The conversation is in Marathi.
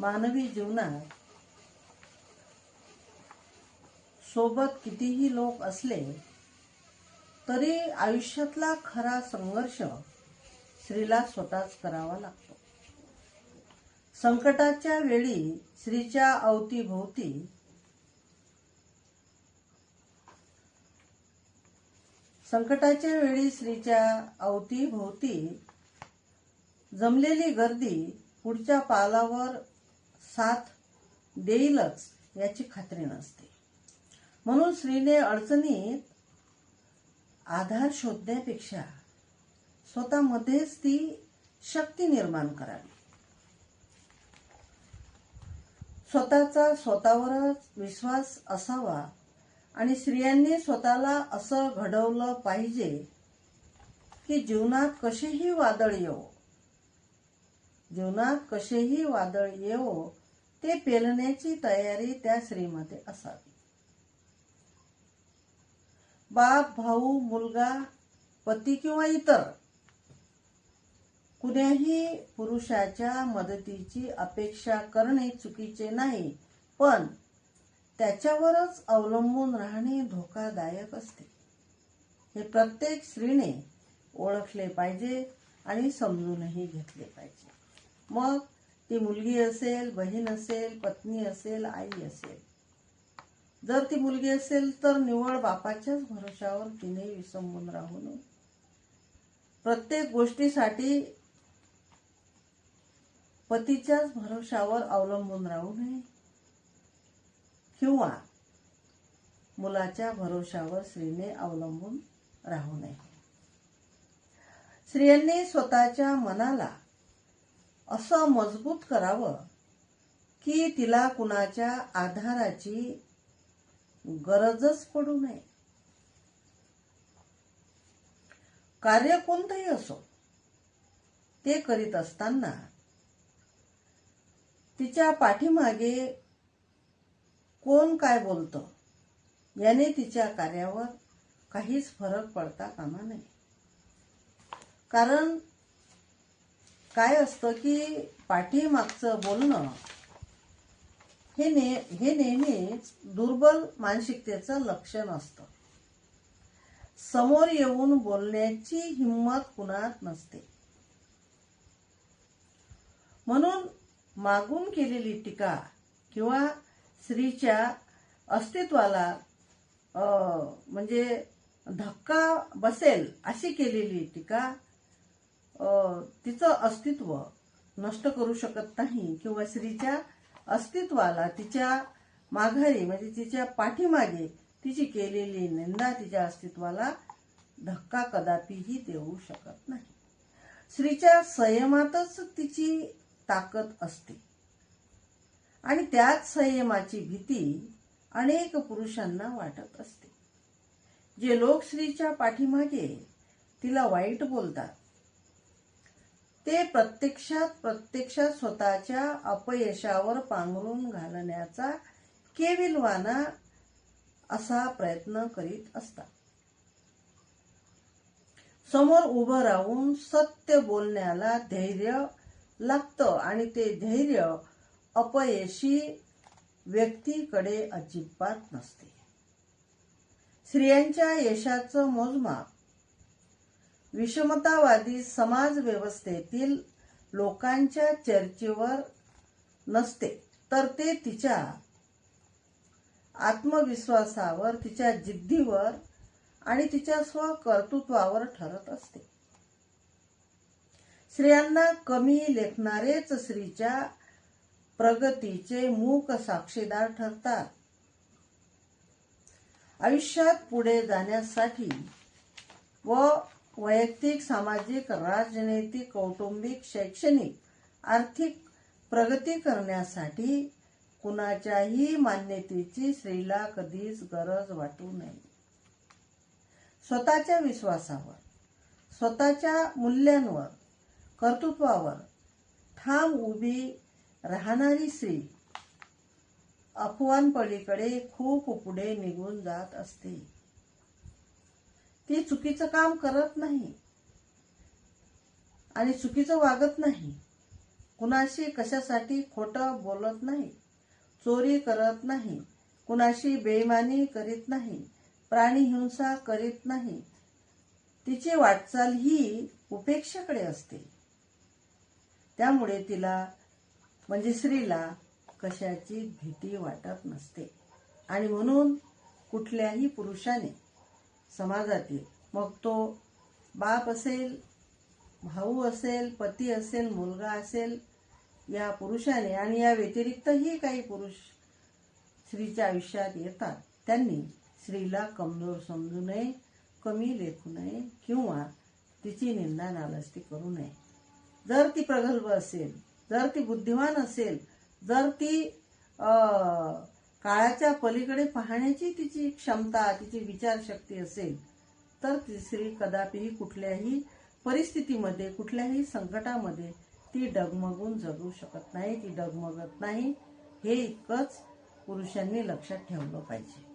मानवी जीवनात सोबत कितीही लोक असले तरी आयुष्यातला खरा संघर्ष स्त्रीला स्वतःच करावा लागतो. संकटाच्या वेळी स्त्रीच्या अवतीभोवती जमलेली गर्दी पुढच्या पावलावर साथ देईलच याची खात्री नसते. म्हणून स्त्रीने अडचणीत आधार शोधण्यापेक्षा स्वतःमध्येच ती शक्ती निर्माण करावी. स्वतःचा स्वतःवरच विश्वास असावा आणि स्त्रियांनी स्वतःला असं घडवलं पाहिजे की जीवनात कसेही वादळ येवो ते पेलण्याची तयारी त्या स्त्रीमध्ये असावी. बाप, भाऊ, मुलगा, पती किंवा इतर कुण्याही पुरुषाच्या मदतीची अपेक्षा करणे चुकीचे नाही, पण त्याच्यावरच अवलंबून राहणे धोकादायक असते. हे प्रत्येक स्त्रीने ओळखले पाहिजे आणि समजूनही घेतले पाहिजे. मग ती मुलगी असेल, बहीण असेल, पत्नी असेल, आई असेल. जर ती मुलगी असेल तर निव्वळ बापाच्याच भरोशावर तिने विसंबून राहू नये. प्रत्येक गोष्टीसाठी पतीच्याच भरोशावर अवलंबून राहू नये किंवा मुलाच्या भरोशावर स्त्रीने अवलंबून राहू नये. स्त्रियांनी स्वतःच्या मनाला असं मजबूत करावं की तिला कुणाच्या आधाराची गरजच पडू नये. कार्य कोणतंही असो ते करीत असताना तिच्या पाठीमागे कोण काय बोलतं याने तिच्या कार्यावर काहीच फरक पडता कामा नये. कारण काय असतं की पाठीमागचं बोलणं हे नेहमीच दुर्बल मानसिकतेचं लक्षण असतं. समोर येऊन बोलण्याची हिंमत कुणात नसते. म्हणून मागून केलेली टीका किंवा स्त्रीच्या अस्तित्वाला म्हणजे धक्का बसेल अशी केलेली टीका तिचं अस्तित्व नष्ट करू शकत नाही किंवा स्त्रीच्या अस्तित्वाला तिच्या माघारी म्हणजे तिच्या पाठीमागे तिची केलेली निंदा तिच्या अस्तित्वाला धक्का कदापिही देऊ शकत नाही. स्त्रीच्या संयमातच तिची ताकद असते आणि त्याच संयमाची भीती अनेक पुरुषांना वाटत असते. जे लोक स्त्रीच्या पाठीमागे तिला वाईट बोलतात ते प्रत्यक्षात स्वतःच्या अपयशावर पांघरून घालण्याचा केविलवाणा असा प्रयत्न करीत असतात. समोर उभं राहून सत्य बोलण्याला धैर्य लागतं आणि ते धैर्य अपयशी व्यक्तीकडे अजिबात नसते. स्त्रियांच्या यशाचं मोजमाप विषमतावादी समाज व्यवस्थेतील लोकांच्या चर्चेवर नसते, तर ते तिच्या आत्मविश्वासावर, तिच्या जिद्दीवर आणि तिच्या स्वकर्तृत्वावर ठरत असते. स्त्रियांना कमी लेखणारेच स्त्रीच्या प्रगतीचे मूक साक्षीदार ठरतात. आयुष्यात पुढे जाण्यासाठी व वैयक्तिक, सामाजिक, राजनैतिक, कौटुंबिक, शैक्षणिक, आर्थिक प्रगती करण्यासाठी कुणाच्याही मान्यतेची स्त्रीला कधीच गरज वाटू नये. स्वतःच्या विश्वासावर, स्वतःच्या मूल्यांवर, कर्तृत्वावर ठाम उभी राहणारी स्त्री अफवांपलीकडे खूप पुढे निघून जात असते. ती चुकीचं काम करत नाही आणि चुकीचं वागत नाही. कुणाशी कशासाठी खोटं बोलत नाही, चोरी करत नाही, कुणाशी बेईमानी करीत नाही, प्राणीहिंसा करीत नाही. तिची वाटचाल ही उपेक्षेकडे असते. त्यामुळे तिला म्हणजे स्त्रीला कशाची भीती वाटत नसते. आणि म्हणून कुठल्याही पुरुषाने समाजातील, मग तो बाप असेल, भाऊ असेल, पती असेल, मुलगा असेल, या पुरुषाने आणि या व्यतिरिक्तही काही पुरुष स्त्रीच्या आयुष्यात येतात, त्यांनी स्त्रीला कमजोर समजू नये, कमी लेखू नये किंवा तिची निंदा नालस्ती करू नये. जर ती प्रगल्भ असेल, जर ती बुद्धिमान असेल, जर ती काळाच्या पलीकडे पाहण्याची तिची क्षमता, तिची विचारशक्ती असेल, तर ती स्त्री कदापिही कुठल्याही परिस्थितीमध्ये, कुठल्याही संकटामध्ये ती डगमगून जगू शकत नाही, ती डगमगत नाही. हे इतकंच पुरुषांनी लक्षात ठेवलं पाहिजे.